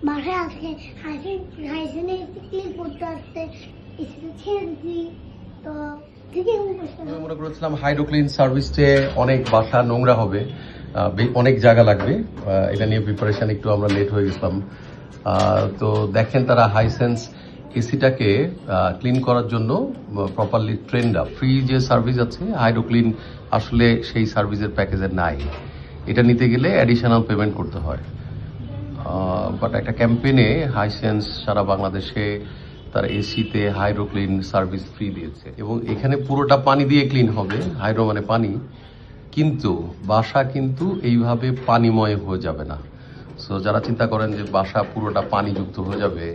বাসায় আসে হাইজেনে ক্লিন করতে আসতে এসে ছেড়ে দিচ্ছি তো ঠিকই আমি মনে করেছিলাম হাইড্রোক্লিন সার্ভিসে অনেক বাসা নোংরা হবে, অনেক জায়গা লাগবে। এটা নিয়ে প্রিপারেশন একটু আমরা লেট হয়ে গেছিলাম। তো দেখেন তারা হাইসেন্স এসিটাকে ক্লিন করার জন্য প্রপারলি ট্রেন্ড আপ। ফ্রি যে সার্ভিস আছে হাইড্রোক্লিন আসলে সেই সার্ভিসের প্যাকেজে নাই। এটা নিতে গেলে অ্যাডিশনাল পেমেন্ট করতে হয়। বাট একটা ক্যাম্পেইনে হাইসেন্স সারা বাংলাদেশে তার এসিতে হাইড্রোক্লিন সার্ভিস ফ্রি দিয়েছে এবং এখানে পুরোটা পানি দিয়ে ক্লিন হবে। হাইড্রো মানে পানি, কিন্তু বাসা কিন্তু এইভাবে পানিময় হয়ে যাবে না। সো যারা চিন্তা করেন যে বাসা পুরোটা পানিযুক্ত হয়ে যাবে,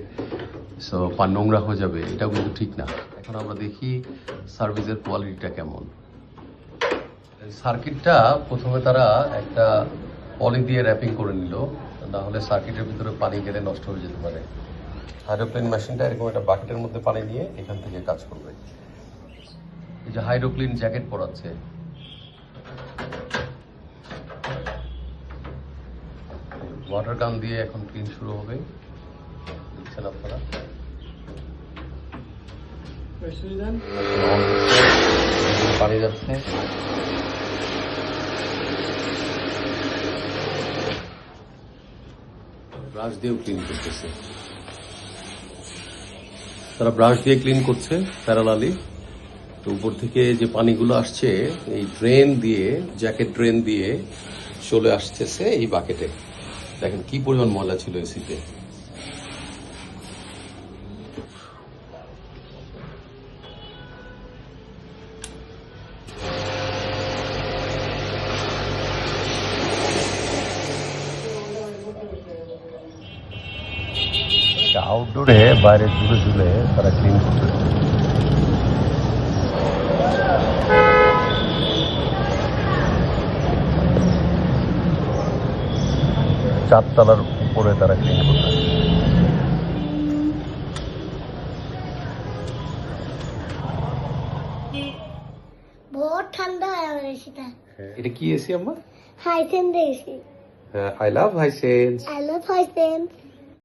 সো পানি নোংরা হয়ে যাবে, এটাও কিন্তু ঠিক না। এখন আমরা দেখি সার্ভিসের কোয়ালিটিটা কেমন। সার্কিটটা প্রথমে তারা একটা পলি দিয়ে র্যাপিং করে নিল, না হলে সার্কিটের ভিতরে পানি গেলে নষ্ট হয়ে যেতে পারে। হাইড্রোক্লিন মেশিনটা এরকম একটা বাকেটের মধ্যে পানি নিয়ে এখান থেকে কাজ করবে। এই যে হাইড্রোক্লিন জ্যাকেট পরাচ্ছে, ওয়াটার গান দিয়ে এখন ক্লিন শুরু হবে। দেখছেন আপনারা, পানি যাচ্ছে। ব্রাশ দিয়েও ক্লিন করতেছে, তারা ব্রাশ দিয়ে ক্লিন করছে প্যারালালি। তো উপর থেকে যে পানিগুলো আসছে এই ড্রেন দিয়ে, জ্যাকেট ড্রেন দিয়ে চলে আসতেছে এই বাকেটে। দেখেন কি পরিমাণ ময়লা ছিল এসিতে। আউটডোরে বাইরে ঝুলে ঝুলে তারা ক্লিন করতেছে। চারতলার উপরে তারা ক্লিন করতেছে। বহুত ঠান্ডা হয়ে গেছে সেটা। এটা কি এসি আম্মা? Hisense AC. I love Hisense. I love Hisense.